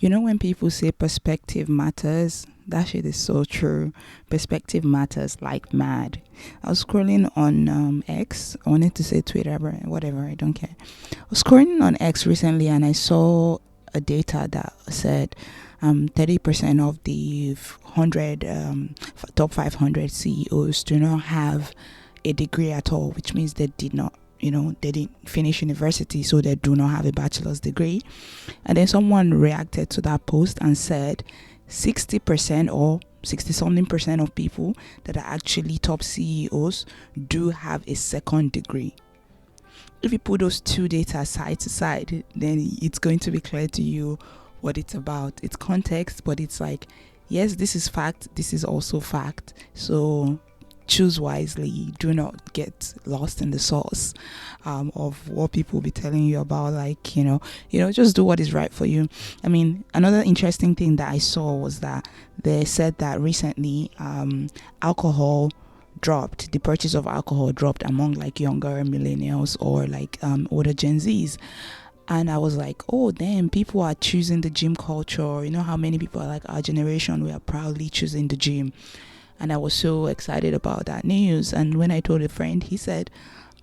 You know, when people say perspective matters, that shit is so true. Perspective matters like mad. I was scrolling on X. I wanted to say Twitter, but whatever, I don't care. I was scrolling on X recently and I saw a data that said 30% of the 100 top 500 CEOs do not have a degree at all, which means they did not, they didn't finish university, so they do not have a bachelor's degree. And then someone reacted to that post and said 60% or 60 something percent of people that are actually top CEOs do have a second degree. If you put those two data side to side, then it's going to be clear to you what it's about. It's context, but it's like, yes, this is fact, this is also fact. So choose wisely. Do not get lost in the sauce of what people will be telling you about. Like, just do what is right for you. I mean, another interesting thing that I saw was that they said that recently alcohol dropped, the purchase of alcohol dropped among like younger millennials or like older Gen Zs. And I was like, oh damn, people are choosing the gym culture. You know how many people are like our generation, we are proudly choosing the gym. And I was so excited about that news. And when I told a friend, he said,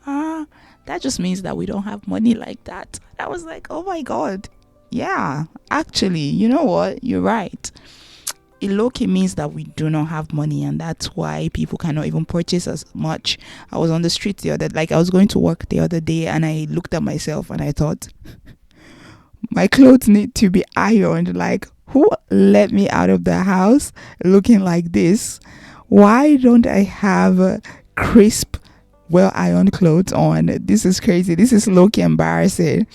that just means that we don't have money like that. I was like, oh my God. Yeah, actually, you know what? You're right. It low-key means that we do not have money, and that's why people cannot even purchase as much. I was on the street I was going to work the other day, and I looked at myself and I thought, my clothes need to be ironed. Like, who let me out of the house looking like this? Why don't I have crisp, well ironed clothes on? This is crazy. This is low-key embarrassing.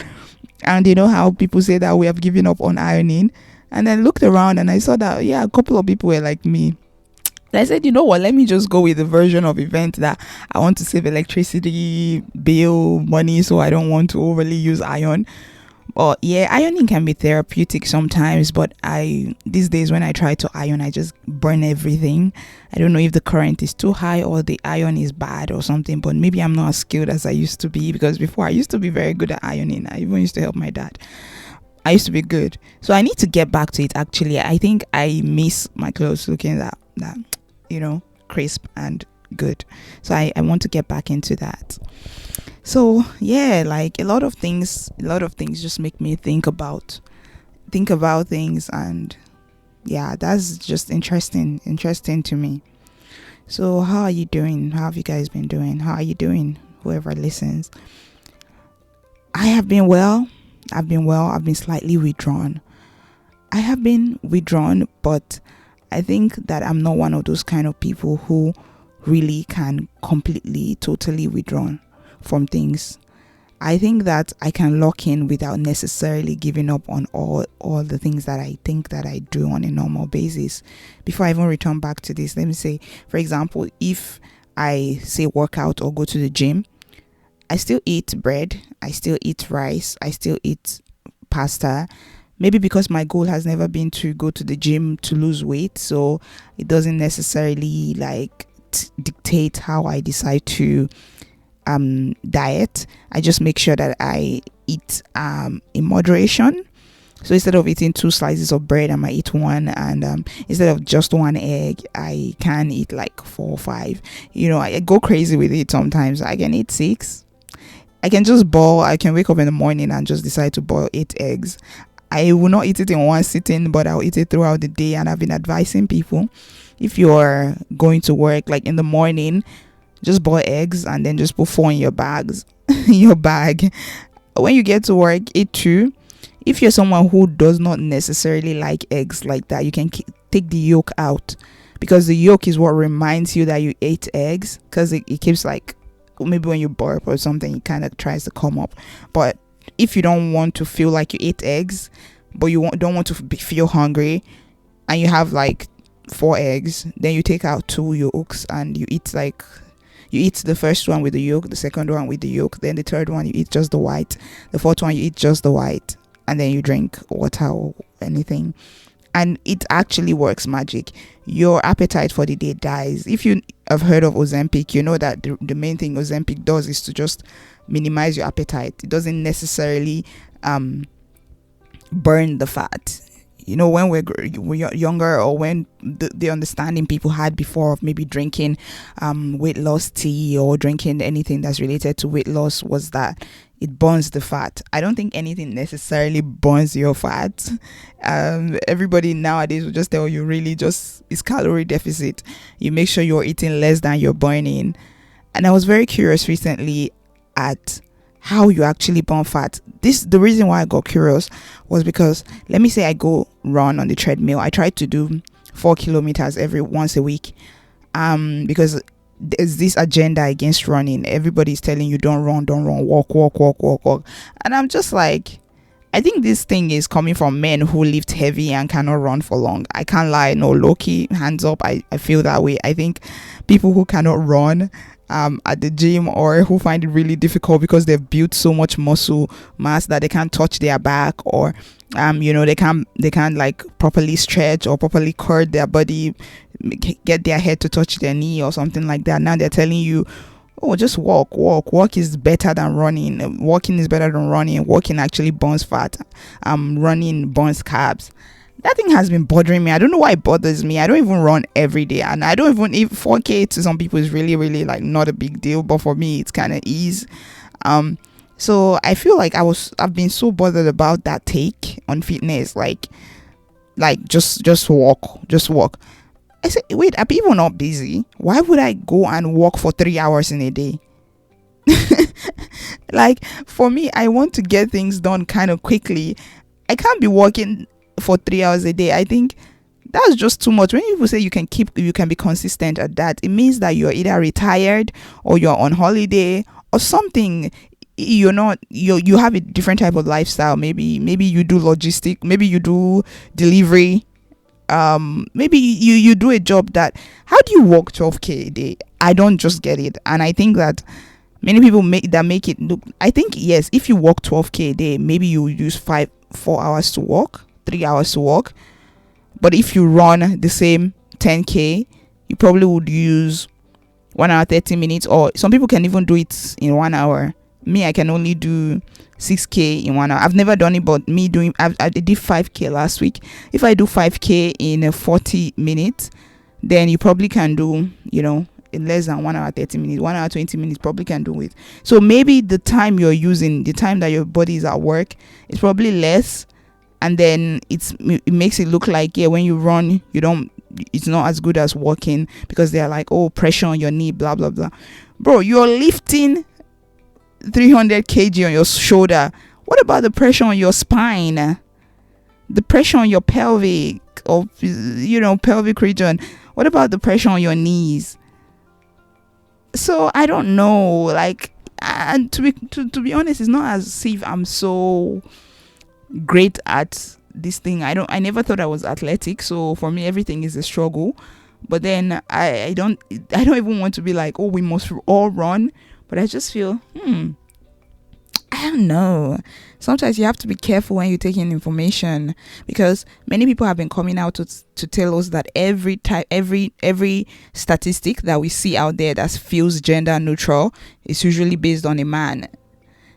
And you know how people say that we have given up on ironing? And I looked around and I saw that, yeah, a couple of people were like me. And I said, you know what, let me just go with the version of event that I want to save electricity bill money, so I don't want to overly use iron. But yeah, ironing can be therapeutic sometimes, but these days when I try to iron, I just burn everything. I don't know if the current is too high or the iron is bad or something, but maybe I'm not as skilled as I used to be, because before I used to be very good at ironing. I even used to help my dad. I used to be good. So I need to get back to it actually. I think I miss my clothes looking that crisp and good. So I want to get back into that. So yeah, like a lot of things just make me think about things, and yeah, that's just interesting to me. So how are you doing? How have you guys been doing? How are you doing, whoever listens? I have been well. I've been slightly withdrawn. I have been withdrawn, but I think that I'm not one of those kind of people who really can completely, totally withdraw from things. I think that I can lock in without necessarily giving up on all the things that I think that I do on a normal basis. Before I even return back to this, let me say, for example, if I say work out or go to the gym, I still eat bread, I still eat rice, I still eat pasta. Maybe because my goal has never been to go to the gym to lose weight, so it doesn't necessarily like dictate how I decide to diet. I just make sure that I eat in moderation. So instead of eating 2 slices of bread, I might eat one, and instead of just 1 egg, I can eat like 4 or 5. I go crazy with it sometimes. I can eat 6. I can just boil. I can wake up in the morning and just decide to boil 8 eggs. I will not eat it in one sitting, but I'll eat it throughout the day. And I've been advising people, if you're going to work like in the morning, just boil eggs and then just put 4 in your bags, in your bag. When you get to work, eat 2. If you're someone who does not necessarily like eggs like that, you can take the yolk out, because the yolk is what reminds you that you ate eggs, because it keeps like, maybe when you burp or something, it kind of tries to come up. But if you don't want to feel like you ate eggs, but you don't want to feel hungry, and you have like 4 eggs, then you take out 2 yolks and you eat the first one with the yolk, the second one with the yolk, then the third one you eat just the white, the fourth one you eat just the white, and then you drink water or anything. And it actually works magic. Your appetite for the day dies. If you have heard of Ozempic, you know that the main thing Ozempic does is to just minimize your appetite. It doesn't necessarily burn the fat. when we're younger, or when the understanding people had before of maybe drinking weight loss tea or drinking anything that's related to weight loss was that it burns the fat. I don't think anything necessarily burns your fat. Everybody nowadays will just tell you, really, just it's calorie deficit. You make sure you're eating less than you're burning. And I was very curious recently at how you actually burn fat. The reason why I got curious was because, let me say I go run on the treadmill. I try to do 4 kilometers once a week, because there's this agenda against running. Everybody's telling you don't run, walk. And I'm just like, I think this thing is coming from men who lift heavy and cannot run for long. I can't lie, no, low-key, hands up, I feel that way. I think people who cannot run at the gym, or who find it really difficult because they've built so much muscle mass that they can't touch their back, or they can't like properly stretch or properly curl their body, get their head to touch their knee or something like that. Now they're telling you, oh, just walk is better than running. Walking is better than running. Walking actually burns fat. Running burns carbs. That thing has been bothering me. I don't know why it bothers me. I don't even run every day, and I don't even 4K to some people is really, really like not a big deal, but for me it's kind of easy. So I feel like I've been so bothered about that take on fitness, like just walk. I said, wait, are people not busy? Why would I go and walk for 3 hours in a day? Like, for me, I want to get things done kind of quickly. I can't be walking for 3 hours a day. I think that's just too much. When people say you can be consistent at that, it means that you're either retired or you're on holiday or something. You have a different type of lifestyle. Maybe you do logistic, maybe you do delivery, maybe you do a job that, how do you walk 12k a day? I don't just get it. And I think that many people make it look, I think, yes, if you walk 12k a day, maybe you use 4 hours to walk, 3 hours to walk. But if you run the same 10k, you probably would use 1 hour 30 minutes, or some people can even do it in 1 hour. Me, I can only do 6k in 1 hour. I've never done it, but I did 5k last week. If I do 5k in 40 minutes, then you probably can do, in less than 1 hour 30 minutes, 1 hour 20 minutes, probably can do it. So maybe the time you're using, the time that your body is at work, is probably less, and then it makes it look like, yeah, when you run, it's not as good as walking, because they're like, oh, pressure on your knee, blah blah blah. Bro, you're lifting 300 kg on your shoulder. What about the pressure on your spine, the pressure on your pelvic, or pelvic region? What about the pressure on your knees? So I don't know, like, and to be honest, it's not as if I'm so great at this thing. I never thought I was athletic, so for me everything is a struggle. But then I don't even want to be like, oh, we must all run. But I just feel, I don't know. Sometimes you have to be careful when you're taking information, because many people have been coming out to tell us that every statistic that we see out there that feels gender neutral is usually based on a man.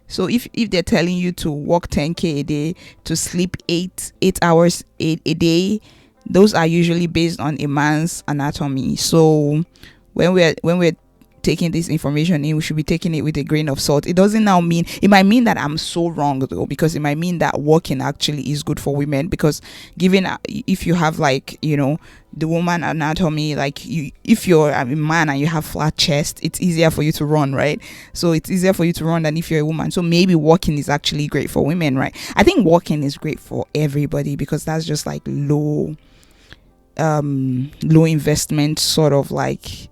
So if they're telling you to walk 10k a day, to sleep 8 hours a day, those are usually based on a man's anatomy. So when we're taking this information in, we should be taking it with a grain of salt. It doesn't now mean, it might mean that I'm so wrong though, because it might mean that walking actually is good for women, because given if you have like, the woman anatomy, like if you're a man and you have flat chest, it's easier for you to run, right? So it's easier for you to run than if you're a woman. So maybe walking is actually great for women, right? I think walking is great for everybody, because that's just like low investment sort of like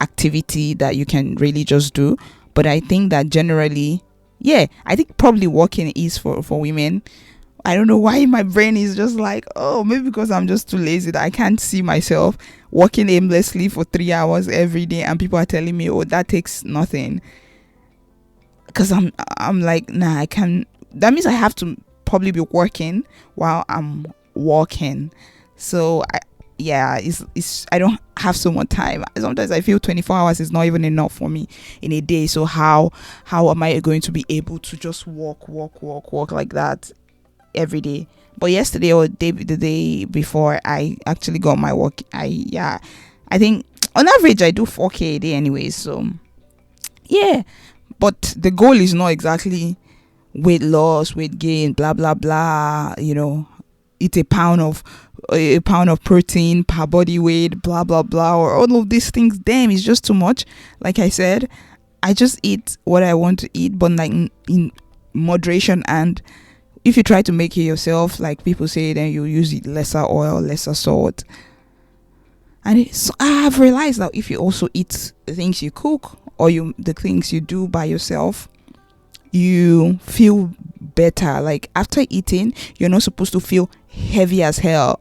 activity that you can really just do. But I think that generally, I think probably walking is for women. I don't know why my brain is just like, oh, maybe because I'm just too lazy that I can't see myself walking aimlessly for 3 hours every day, and people are telling me, oh, that takes nothing. Because I'm like, nah, I can. That means I have to probably be working while I'm walking. So I don't have so much time. Sometimes I feel 24 hours is not even enough for me in a day. So how am I going to be able to just walk like that every day? But yesterday or the day before I actually got my work, I think on average I do 4K a day anyway. So yeah, but the goal is not exactly weight loss, weight gain, blah blah blah. Eat a pound of protein per body weight, blah blah blah, or all of these things. Damn, it's just too much. Like I said, I just eat what I want to eat, but like in moderation. And if you try to make it yourself, like people say, then you use lesser oil, lesser salt. And so I have realized that if you also eat the things you cook or the things you do by yourself, you feel better. Like after eating, you're not supposed to feel heavy as hell.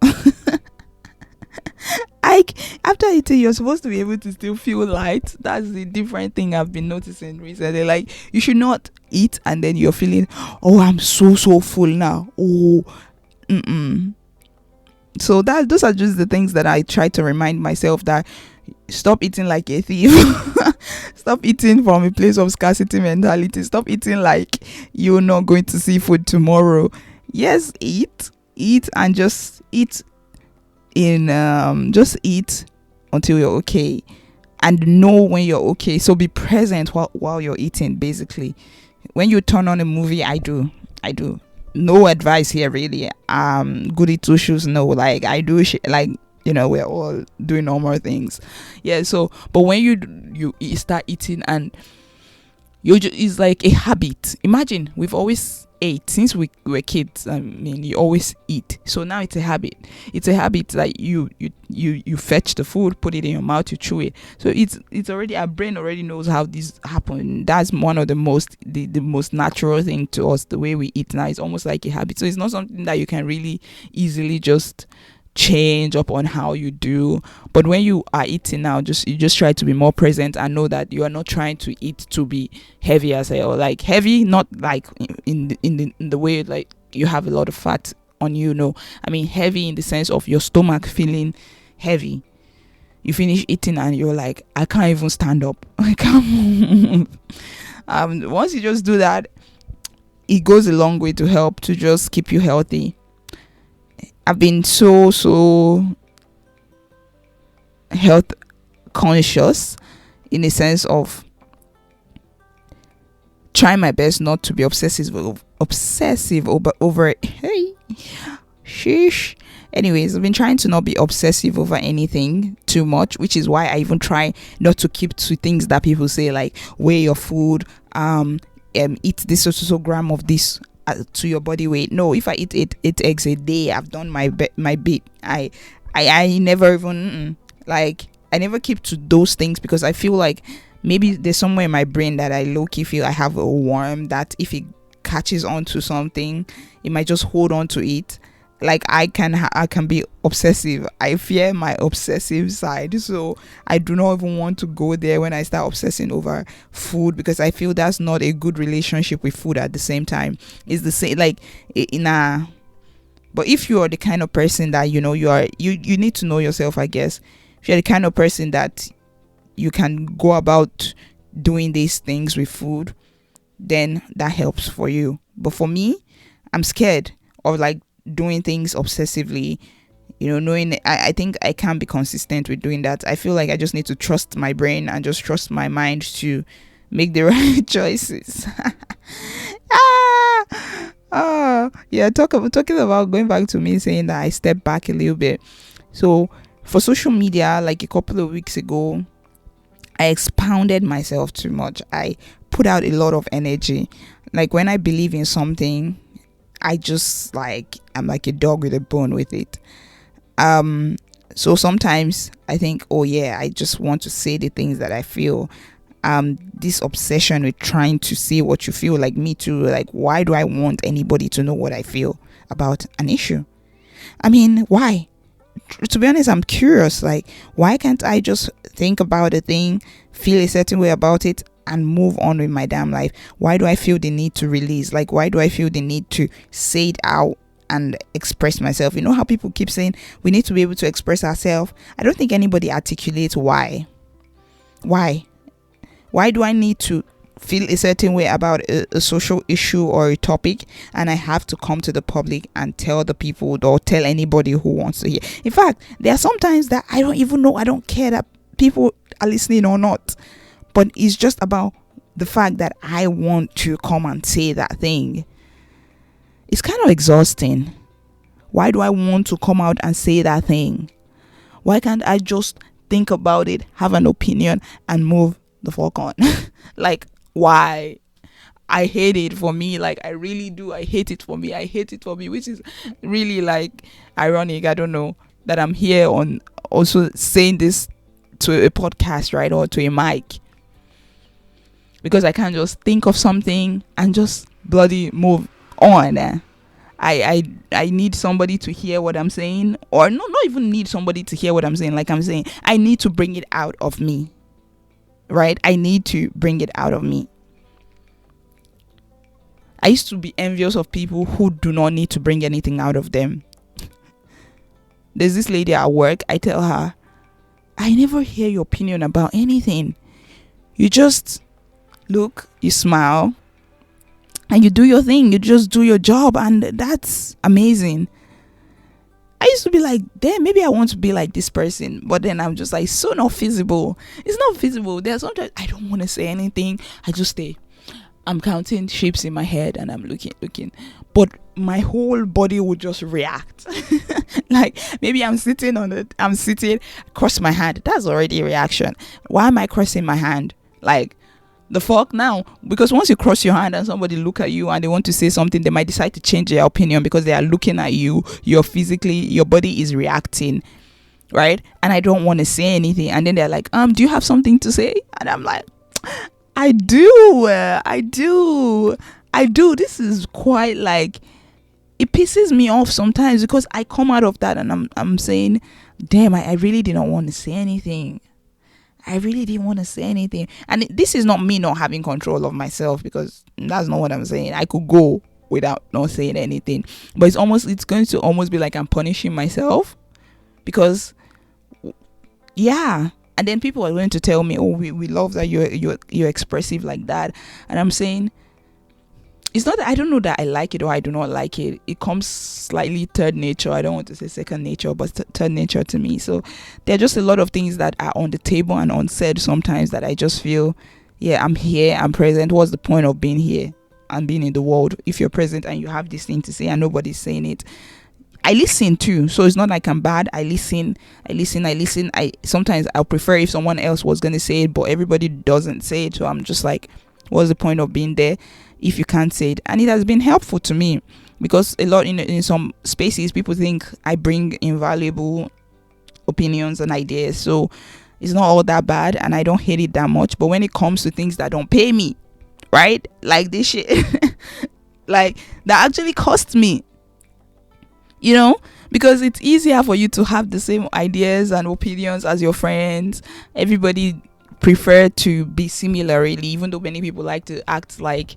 Like after eating, you're supposed to be able to still feel light. That's the different thing I've been noticing recently. Like you should not eat and then you're feeling, oh, I'm so full now. Oh, so those are just the things that I try to remind myself, that stop eating like a thief. Stop eating from a place of scarcity mentality. Stop eating like you're not going to see food tomorrow. Yes, eat and just eat just eat until you're okay, and know when you're okay. So be present while you're eating. Basically, when you turn on a movie, I do no advice here really. Goody two shoes, no. Like I do like, we're all doing normal things. Yeah. So but when you start eating and it's like a habit. Imagine we've always ate since we were kids. I mean, you always eat. So now it's a habit. It's a habit that you fetch the food, put it in your mouth, you chew it. So it's already, our brain already knows how this happens. That's one of the most natural thing to us. The way we eat now is almost like a habit. So it's not something that you can really easily just change up on how you do. But when you are eating now, you just try to be more present and know that you are not trying to eat to be heavy as hell. Like heavy, not like in the way like you have a lot of fat on you. No, I mean heavy in the sense of your stomach feeling heavy. You finish eating and you're like, I can't even stand up. I can't move. Once you just do that, it goes a long way to help to just keep you healthy. I've been so health conscious in a sense of trying my best not to be obsessive over hey sheesh. Anyways, I've been trying to not be obsessive over anything too much, which is why I even try not to keep to things that people say, like weigh your food, eat this so gram of this to your body weight. No, if I eat 8 eggs a day, I've done my bit. I never even like I never keep to those things, because I feel like maybe there's somewhere in my brain that I low-key feel I have a worm that if it catches onto something, it might just hold on to it. Like I can be obsessive. I fear my obsessive side, so I do not even want to go there when I start obsessing over food, because I feel that's not a good relationship with food. At the same time, it's the same like but if you are the kind of person that you need to know yourself, I guess. If you're the kind of person that you can go about doing these things with food, then that helps for you. But for me, I'm scared of like doing things obsessively, knowing I think I can't be consistent with doing that. I feel like I just need to trust my brain and just trust my mind to make the right choices. Talking about going back to me saying that I stepped back a little bit. So for social media, like a couple of weeks ago, I expounded myself too much. I put out a lot of energy. Like when I believe in something, I just I'm like a dog with a bone with it. So sometimes I think, oh yeah, I just want to say the things that I feel. This obsession with trying to say what you feel, like me too. Like, why do I want anybody to know what I feel about an issue? I mean, why? To be honest, I'm curious. Like, why can't I just think about a thing, feel a certain way about it, and move on with my damn life? Why do I feel the need to release? Like, why do I feel the need to say it out and express myself? You know how people keep saying we need to be able to express ourselves? I don't think anybody articulates why do I need to feel a certain way about a social issue or a topic, and I have to come to the public and tell the people or tell anybody who wants to hear. In fact, there are sometimes that I don't even know, I don't care that people are listening or not, but it's just about the fact that I want to come and say that thing. It's kind of exhausting. Why do I want to come out and say that thing? Why can't I just think about it, have an opinion, and move the fuck on? Like, why? I hate it for me. Like, I really do. I hate it for me. I hate it for me, which is really like ironic. I don't know that I'm here on also saying this to a podcast, right? Or to a mic. Because I can't just think of something and just bloody move on. I need somebody to hear what I'm saying, or not even need somebody to hear what I'm saying. Like I'm saying, I need to bring it out of me, right? I need to bring it out of me. I used to be envious of people who do not need to bring anything out of them. There's this lady at work, I tell her, I never hear your opinion about anything. You just look, you smile, and you do your thing. You just do your job, and that's amazing. I used to be like, damn, maybe I want to be like this person, but then I'm just like, so not feasible. It's not feasible. There's sometimes I don't want to say anything. I just stay. I'm counting shapes in my head, and I'm looking, but my whole body would just react. Like, maybe I'm sitting, cross my hand. That's already a reaction. Why am I crossing my hand? Like, the fuck now? Because once you cross your hand and somebody look at you and they want to say something, they might decide to change their opinion because they are looking at you. Your body is reacting, right? And I don't want to say anything, and then they're like, do you have something to say? And I'm like, I do. This is quite like, it pisses me off sometimes because I come out of that and I'm saying, damn, I really didn't want to say anything. I really didn't want to say anything. And this is not me not having control of myself, because that's not what I'm saying. I could go without not saying anything. But it's going to almost be like I'm punishing myself, because, yeah. And then people are going to tell me, oh, we love that you're expressive like that. And I'm saying, it's not that I don't know that I like it or I do not like it. It comes slightly third nature. I don't want to say second nature, but third nature to me. So there are just a lot of things that are on the table and unsaid sometimes that I just feel, yeah, I'm here, I'm present. What's the point of being here and being in the world if you're present and you have this thing to say and nobody's saying it? I listen too, so it's not like I'm bad. I listen. Sometimes I'll prefer if someone else was gonna say it, but everybody doesn't say it. So I'm just like, what's the point of being there if you can't say it? And it has been helpful to me, because a lot in some spaces people think I bring invaluable opinions and ideas, so it's not all that bad, and I don't hate it that much. But when it comes to things that don't pay me, right, like this shit, like that actually costs me. Because it's easier for you to have the same ideas and opinions as your friends. Everybody prefer to be similarly, even though many people like to act like,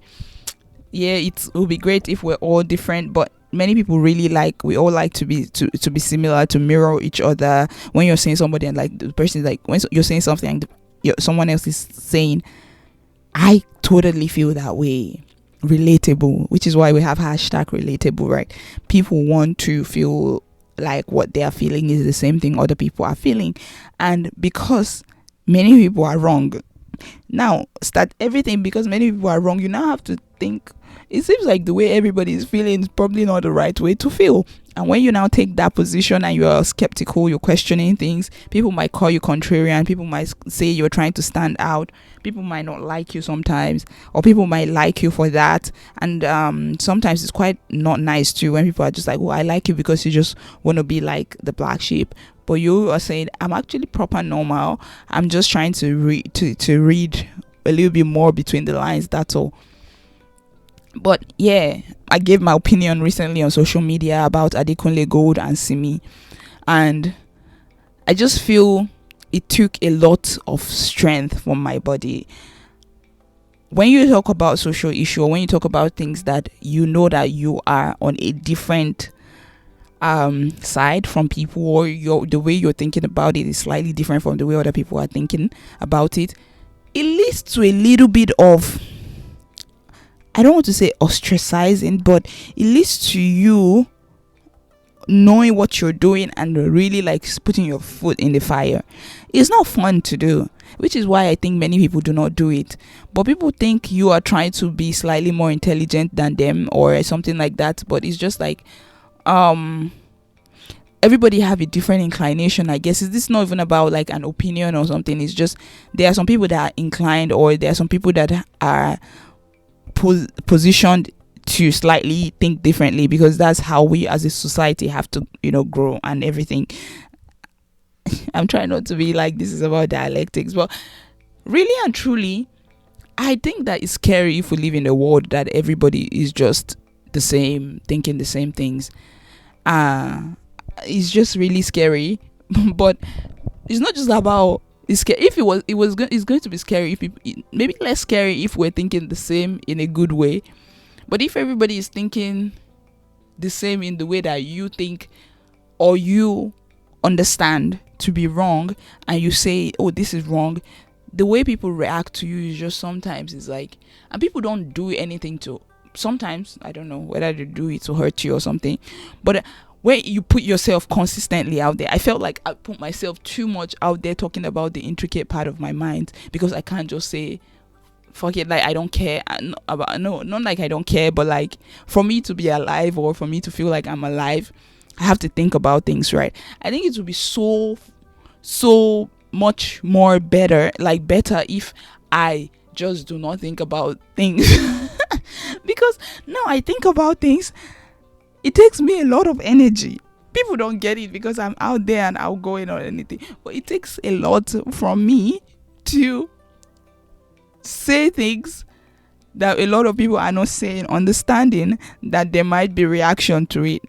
yeah, it will be great if we're all different, but many people really we all like to be similar, to mirror each other. When you're saying somebody and like the person, like when you're saying something and someone else is saying, I totally feel that way. Relatable, which is why we have #relatable, right? People want to feel like what they are feeling is the same thing other people are feeling, and because many people are wrong, now start everything because many people are wrong, you now have to think, it seems like the way everybody is feeling is probably not the right way to feel. And when you now take that position and you're skeptical, you're questioning things, people might call you contrarian, people might say you're trying to stand out, people might not like you sometimes, or people might like you for that. And sometimes it's quite not nice too when people are just like, oh, I like you because you just want to be like the black sheep. But you are saying, I'm actually proper normal, I'm just trying to read a little bit more between the lines, that's all. But yeah, I gave my opinion recently on social media about Adekunle Gold and Simi, and I just feel it took a lot of strength from my body. When you talk about social issue, or when you talk about things that you know that you are on a different side from people, or the way you're thinking about it is slightly different from the way other people are thinking about it, it leads to a little bit of I don't want to say ostracizing, but it leads to you knowing what you're doing and really like putting your foot in the fire. It's not fun to do, which is why I think many people do not do it. But people think you are trying to be slightly more intelligent than them or something like that. But it's just like everybody have a different inclination, I guess. Is this not even about like an opinion or something? It's just there are some people that are inclined, or there are some people that are positioned to slightly think differently, because that's how we as a society have to, grow and everything. I'm trying not to be like this is about dialectics, but really and truly, I think that it's scary if we live in a world that everybody is just the same, thinking the same things. It's just really scary. But it's not just about it's scary. If it's going to be scary if people, maybe less scary if we're thinking the same in a good way. But if everybody is thinking the same in the way that you think or you understand to be wrong, and you say, oh, this is wrong, the way people react to you is just sometimes it's like, and people don't do anything to, sometimes, I don't know whether they do it to hurt you or something, but when you put yourself consistently out there, I felt like I put myself too much out there talking about the intricate part of my mind, because I can't just say, fuck it, like I don't care about, no, not like I don't care, but like for me to be alive or for me to feel like I'm alive, I have to think about things, right? I think it would be so much more better if I just do not think about things. Because now I think about things, it takes me a lot of energy. People don't get it because I'm out there and outgoing or anything, but it takes a lot from me to say things that a lot of people are not saying, understanding that there might be reaction to it.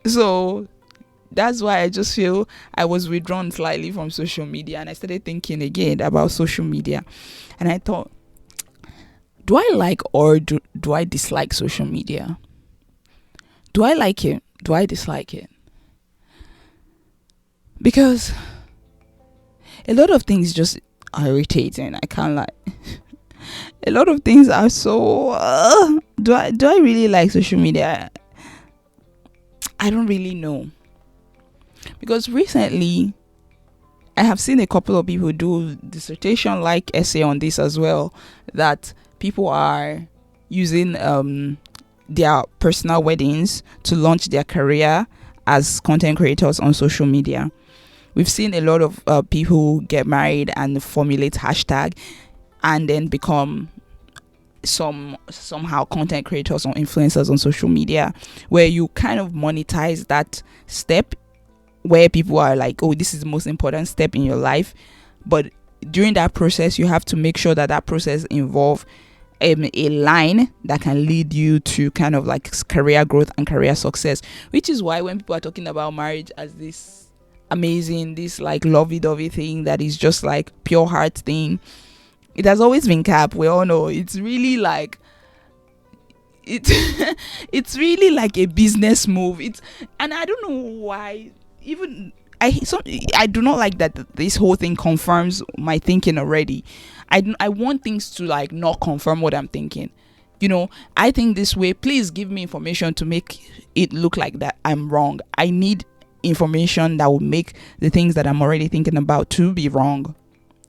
So that's why I just feel I was withdrawn slightly from social media, and I started thinking again about social media, and I thought, do I like or do I dislike social media? Do I like it? Do I dislike it? Because a lot of things just are irritating, I can't lie. A lot of things are so do I really like social media? I don't really know, because recently I have seen a couple of people do dissertation like essay on this as well, that people are using their personal weddings to launch their career as content creators on social media. We've seen a lot of people get married and formulate hashtag and then become somehow content creators or influencers on social media, where you kind of monetize that step, where people are like, oh, this is the most important step in your life. But during that process, you have to make sure that process involve a line that can lead you to kind of like career growth and career success. Which is why when people are talking about marriage as this amazing, this like lovey-dovey thing that is just like pure heart thing, it has always been cap. We all know it's really like it's really like a business move. And I don't know why. Even I do not like that this whole thing confirms my thinking already. I want things to like not confirm what I'm thinking. I think this way. Please give me information to make it look like that I'm wrong. I need information that will make the things that I'm already thinking about to be wrong.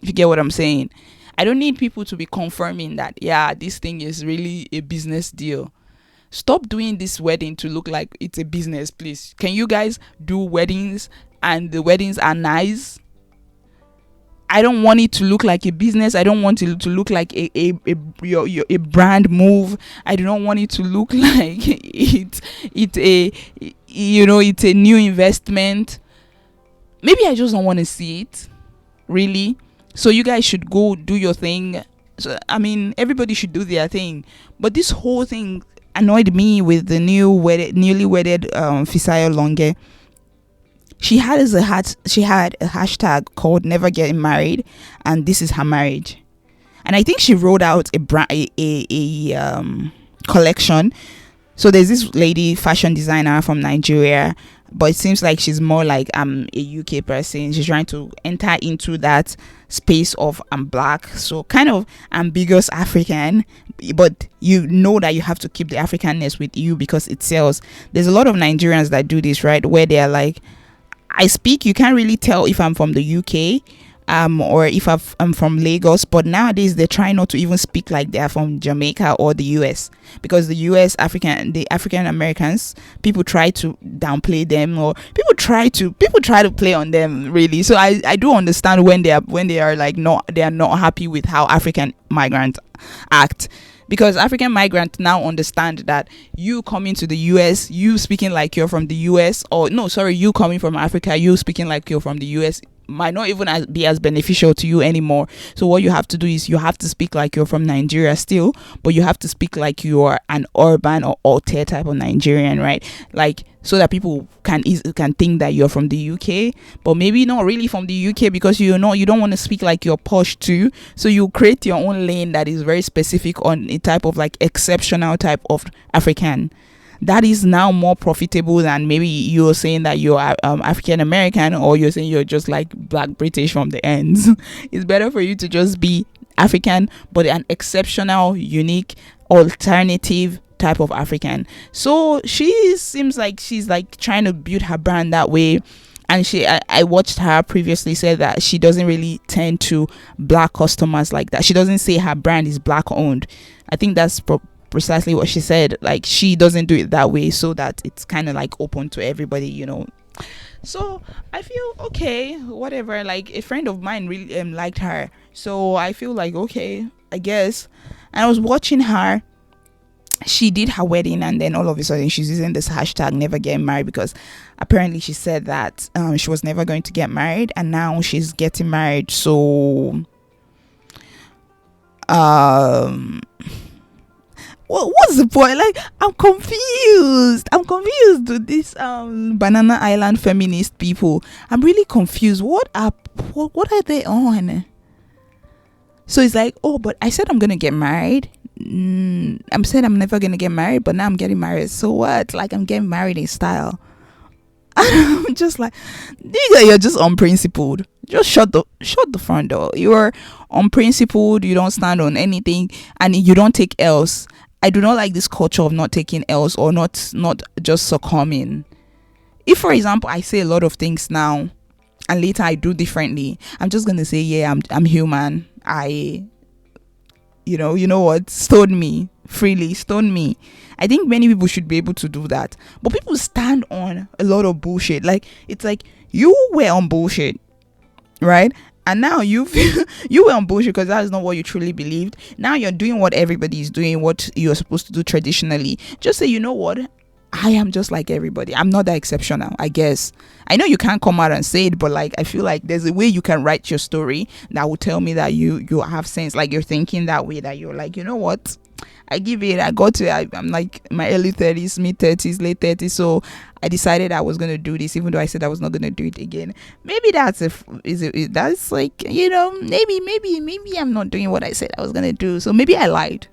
If you get what I'm saying. I don't need people to be confirming that, yeah, this thing is really a business deal. Stop doing this wedding to look like it's a business, please. Can you guys do weddings and the weddings are nice? I don't want it to look like a business. I don't want it to look like a brand move. I do not want it to look like it's a new investment. Maybe I just don't want to see it, really. So you guys should go do your thing. So, I mean, everybody should do their thing. But this whole thing annoyed me with the newly wedded Fisayo Longe. She had a hashtag called Never Getting Married, and this is her marriage. And I think she rolled out a collection So there's this lady, fashion designer from Nigeria, but it seems like she's more like a UK person. She's trying to enter into that space of I'm black, so kind of ambiguous African, but you know that you have to keep the Africanness with you because it sells. There's a lot of Nigerians that do this, right? Where they're like, I speak, you can't really tell if I'm from the UK or if I'm from Lagos, but nowadays they try not to even speak like they're from Jamaica or the US, because the African Americans, people try to downplay them, or people try to play on them, really. So I do understand when they are like they are not happy with how African migrants act, because African migrants now understand that you coming to the US, you speaking like you're from the US, or no, sorry, you coming from Africa, you speaking like you're from the US, might not even be as beneficial to you anymore. So what you have to do is you have to speak like you're from Nigeria still, but you have to speak like you're an urban or alter type of Nigerian, right? Like, so that people can think that you're from the UK, but maybe not really from the UK, because you don't want to speak like you're posh too. So you create your own lane that is very specific on a type of like exceptional type of African that is now more profitable than maybe you're saying that you're African American, or you're saying you're just like Black British from the ends. It's better for you to just be African, but an exceptional, unique, alternative type of African. So she seems like she's like trying to build her brand that way. And I watched her previously say that she doesn't really tend to black customers like that. She doesn't say her brand is black owned. I think that's precisely what she said. Like, she doesn't do it that way, so that it's kind of like open to everybody, So I feel okay, whatever. Like, a friend of mine really liked her, so I feel like okay, I guess. And I was watching her. She did her wedding, and then all of a sudden she's using this hashtag never get married, because apparently she said that she was never going to get married, and now she's getting married. So what's the point? Like, I'm confused with this Banana Island feminist people. I'm really confused. What are they on? So it's like, oh, but I said I'm gonna get married. I said I'm never gonna get married, but now I'm getting married. So what? Like, I'm getting married in style. I'm just like, nigga, you're just unprincipled. Just shut the front door. You're unprincipled. You don't stand on anything, and you don't take L's. I do not like this culture of not taking L's, or not just succumbing. If, for example, I say a lot of things now, and later I do differently, I'm just gonna say, yeah, I'm human. You know what? Stone me freely. Stone me. I think many people should be able to do that. But people stand on a lot of bullshit. Like, it's like, you were on bullshit, right? And now you were on bullshit because that is not what you truly believed. Now you're doing what everybody is doing, what you're supposed to do traditionally. Just say, you know what? I am just like everybody. I'm not that exceptional, I guess. I know you can't come out and say it, but like, I feel like there's a way you can write your story that will tell me that you have sense. Like, you're thinking that way, that you're like, you know what? I got to it. I'm like my early 30s, mid 30s, late 30s. So I decided I was going to do this, even though I said I was not going to do it again. Maybe that's that's like, maybe I'm not doing what I said I was going to do. So maybe I lied.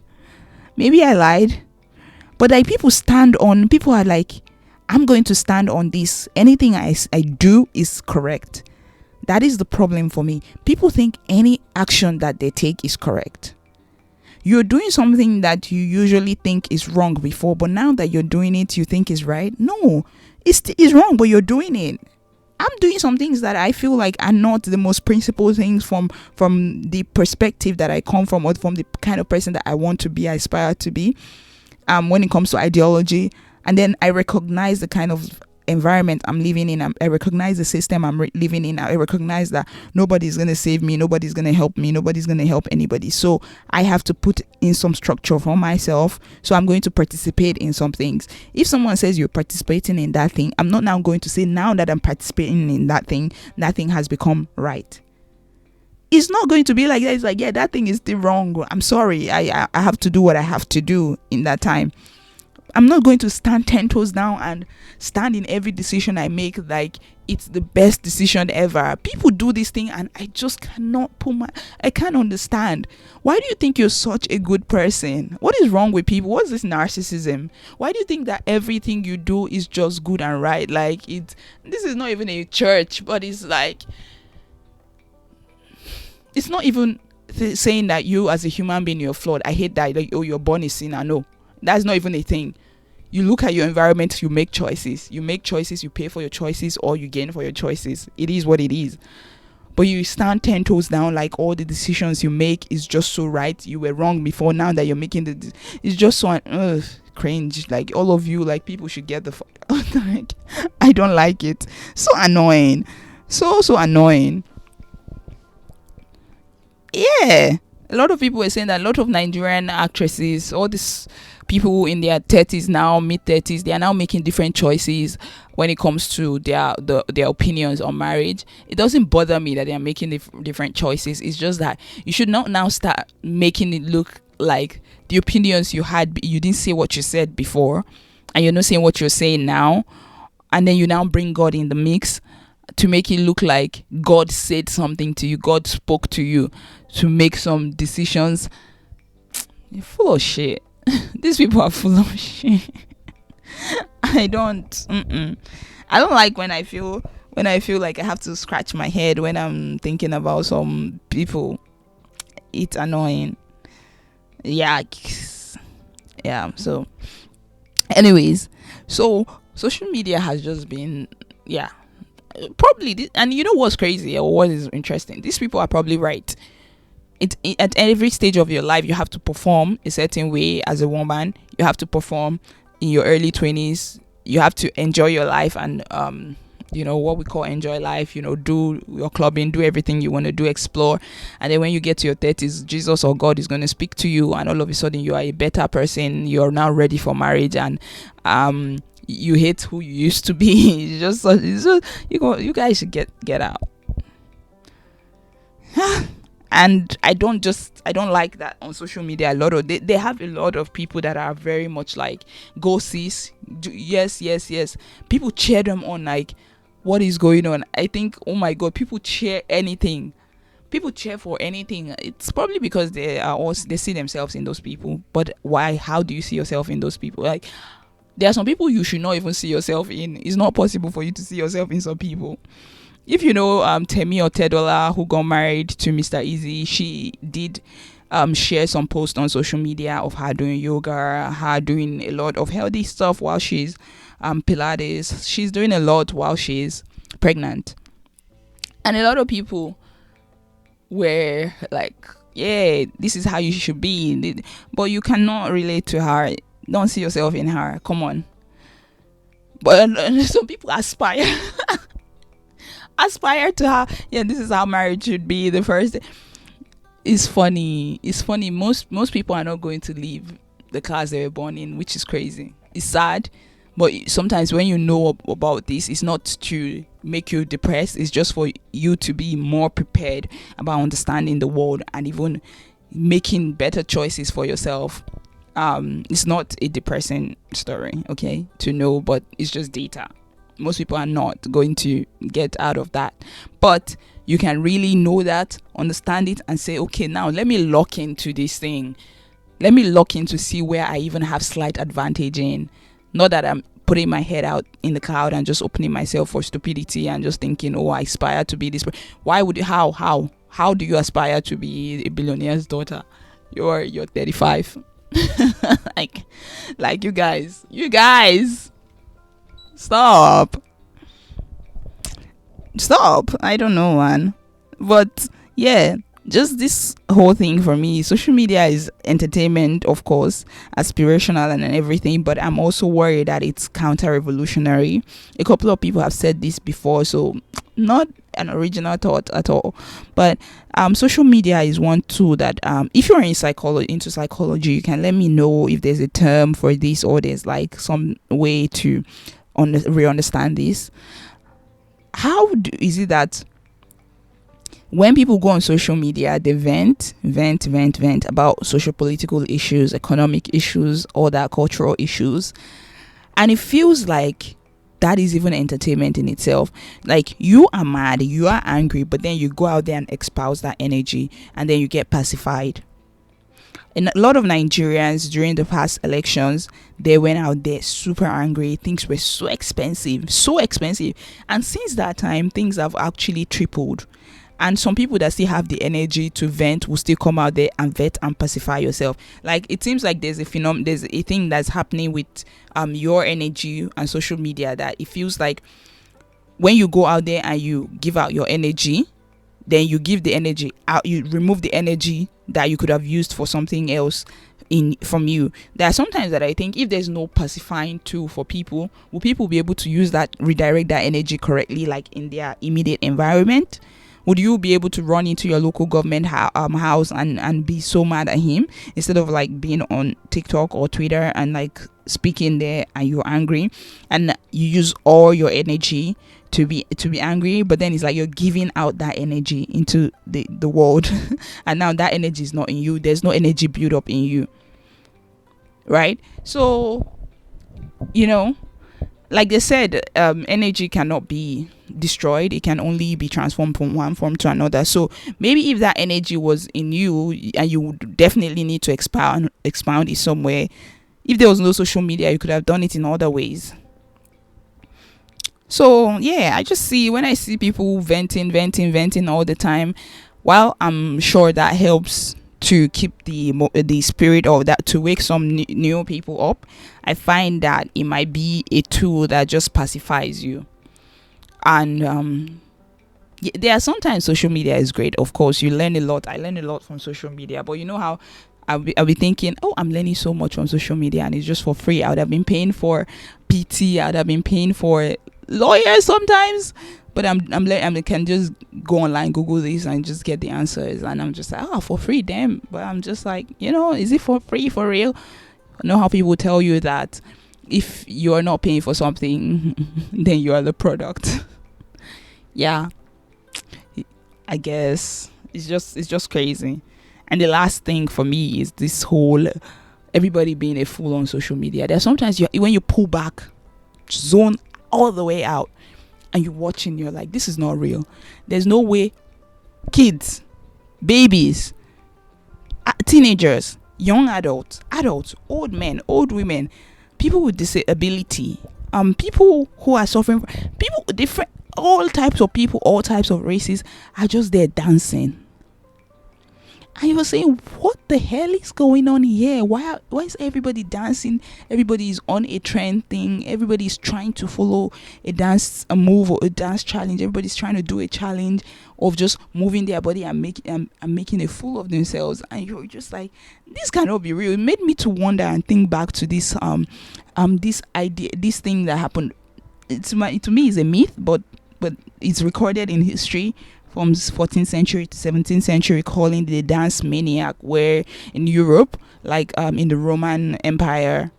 But like, people are like, I'm going to stand on this. Anything I do is correct. That is the problem for me. People think any action that they take is correct. You're doing something that you usually think is wrong before, but now that you're doing it, you think is right. No, it's wrong, but you're doing it. I'm doing some things that I feel like are not the most principled things from the perspective that I come from, or from the kind of person that I want to be, I aspire to be. When it comes to ideology, and then I recognize the kind of environment I'm living in. I recognize the system I'm living in. I recognize that nobody's going to save me, nobody's going to help me, nobody's going to help anybody. So I have to put in some structure for myself. So I'm going to participate in some things. If someone says you're participating in that thing, I'm not now going to say, now that I'm participating in that thing has become right. It's not going to be like that. It's like, yeah, that thing is still wrong. I'm sorry. I have to do what I have to do in that time. I'm not going to stand 10 toes down and stand in every decision I make like it's the best decision ever. People do this thing and I just cannot I can't understand. Why do you think you're such a good person? What is wrong with people? What's this narcissism? Why do you think that everything you do is just good and right? Like this is not even a church, but it's like, it's not even saying that you as a human being you're flawed. I hate that, like, oh, you're born a sinner. No, that's not even a thing. You look at your environment, you make choices, you pay for your choices, or you gain for your choices. It is what it is. But you stand 10 toes down like all the decisions you make is just so right. You were wrong before, now that you're making it's just so cringe. Like, all of you, like, people should get the fuck out. Like, I don't like it. So annoying. So annoying. Yeah, a lot of people were saying that a lot of Nigerian actresses, all these people in their 30s now, mid 30s, they are now making different choices when it comes to their opinions on marriage. It doesn't bother me that they are making different choices. It's just that you should not now start making it look like the opinions you had, you didn't say what you said before, and you're not saying what you're saying now, and then you now bring God in the mix to make it look like God said something to you, God spoke to you to make some decisions. You're full of shit. These people are full of shit. I don't like when I feel like I have to scratch my head when I'm thinking about some people. It's annoying. Yeah. So anyways, so social media has just been, probably and you know what's crazy or what is interesting, these people are probably right. At every stage of your life you have to perform a certain way. As a woman, you have to perform in your early 20s. You have to enjoy your life and what we call enjoy life, do your clubbing, do everything you want to do, explore. And then when you get to your 30s, Jesus or God is going to speak to you, and all of a sudden you are a better person. You're now ready for marriage, and you hate who you used to be. It's just you guys should get out. And I don't like that on social media. They have a lot of people that are very much like, go sis, yes. People cheer them on, like, what is going on? I think, oh my God, people cheer anything. People cheer for anything. It's probably because they see themselves in those people. But why? How do you see yourself in those people? Like, there are some people you should not even see yourself in. It's not possible for you to see yourself in some people. If you know Temi Otedola, who got married to Mr. Easy, she did share some posts on social media of her doing yoga, her doing a lot of healthy stuff while she's Pilates. She's doing a lot while she's pregnant. And a lot of people were like, yeah, this is how you should be. But you cannot relate to her. Don't see yourself in her. Come on. But some people aspire to her. Yeah, this is how marriage should be. The first, it's funny. Most people are not going to leave the class they were born in, which is crazy. It's sad, but sometimes when you know about this, it's not to make you depressed. It's just for you to be more prepared about understanding the world and even making better choices for yourself. It's not a depressing story, okay, to know, but it's just data. Most people are not going to get out of that, but you can really know that, understand it, and say, okay, now let me lock into this thing. Let me lock in to see where I even have slight advantage in. Not that I'm putting my head out in the cloud and just opening myself for stupidity and just thinking, oh, I aspire to be this. Why would you? How do you aspire to be a billionaire's daughter? You're 35. like you guys, stop. I don't know, man. But yeah, just this whole thing for me, social media is entertainment, of course, aspirational and everything, but I'm also worried that it's counter-revolutionary. A couple of people have said this before, so not an original thought at all, but social media is one tool that if you're into psychology, you can let me know if there's a term for this, or there's like some way to re-understand this. Is it that When people go on social media, they vent about social political issues, economic issues, all that cultural issues. And it feels like that is even entertainment in itself. Like, you are mad, you are angry, but then you go out there and espouse that energy, and then you get pacified. And a lot of Nigerians during the past elections, they went out there super angry. Things were so expensive, so expensive. And since that time, things have actually tripled. And some people that still have the energy to vent will still come out there and vent and pacify yourself. Like, it seems like there's a thing that's happening with your energy and social media, that it feels like when you go out there and you give out your energy, then you give the energy out, you remove the energy that you could have used for something else from you. There are sometimes that I think, if there's no pacifying tool for people, will people be able to use that, redirect that energy correctly, like in their immediate environment? Would you be able to run into your local government house and be so mad at him, instead of like being on TikTok or Twitter and like speaking there and you're angry, and you use all your energy to be angry, but then it's like you're giving out that energy into the world and now that energy is not in you. There's no energy build up in you, right? So, like they said, energy cannot be destroyed. It can only be transformed from one form to another. So maybe if that energy was in you, and you would definitely need to expound it somewhere, if there was no social media, you could have done it in other ways. So yeah, when I see people venting all the time, while I'm sure that helps to keep the spirit of that, to wake some new people up, I find that it might be a tool that just pacifies you. And there are sometimes social media is great. Of course, you learn a lot. I learn a lot from social media, but you know how I'll be thinking, oh, I'm learning so much on social media and it's just for free. I would have been paying for PT. I would have been paying for lawyers sometimes, but I can just go online, Google this, and just get the answers. And I'm just like, oh, for free, damn. But I'm just like, is it for free, for real? I know how people tell you that if you're not paying for something, then you are the product. Yeah, I guess it's just crazy. And the last thing for me is this whole everybody being a fool on social media. There's sometimes when you pull back, zone all the way out, and you're watching, you're like, this is not real. There's no way kids, babies, teenagers, young adults, old men, old women, people with disability, people who are suffering, people different, all types of people, all types of races are just there dancing. And you're saying, what the hell is going on here? Why is everybody dancing? Everybody is on a trend thing. Everybody is trying to follow a move or a dance challenge. Everybody's trying to do a challenge of just moving their body and making a fool of themselves. And you're just like, this cannot be real. It made me to wonder and think back to this this idea, this thing that happened. To me is a myth, but it's recorded in history from 14th century to 17th century, calling the dance maniac, where in Europe, like in the Roman Empire,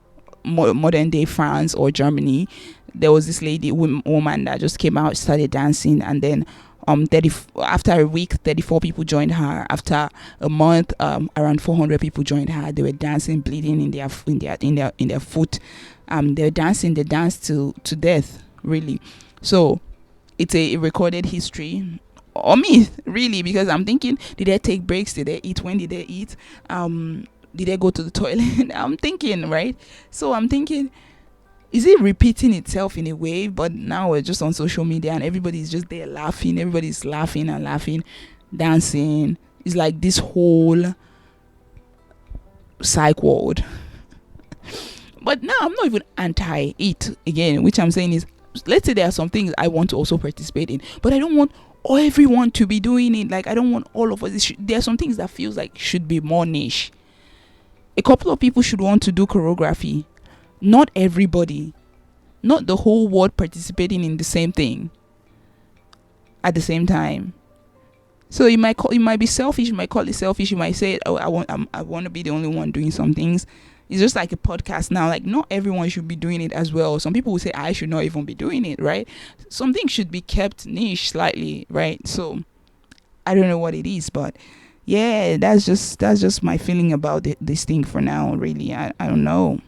modern day France or Germany, there was this woman that just came out, started dancing, and then after a week 34 people joined her. After a month, around 400 people joined her. They were dancing, bleeding in their foot. They danced to death, really. So it's a recorded history, or myth, really, because I'm thinking, did they take breaks? Did they eat? When did they eat? Did they go to the toilet? I'm thinking, right? So I'm thinking, is it repeating itself in a way? But now we're just on social media and everybody's just there laughing. Everybody's laughing and laughing, dancing. It's like this whole psych world. But now I'm not even anti it again, which I'm saying is, let's say there are some things I want to also participate in, but I don't want everyone to be doing it. Like, I don't want all of us. There are some things that feels like should be more niche. A couple of people should want to do choreography. Not everybody, not the whole world participating in the same thing at the same time. So it might be selfish. You might call it selfish. You might say, oh, I want to be the only one doing some things. It's just like a podcast now. Like, not everyone should be doing it as well. Some people will say, I should not even be doing it, right? Something should be kept niche slightly, right? So I don't know what it is, but yeah, that's just my feeling about this thing for now. Really, I don't know.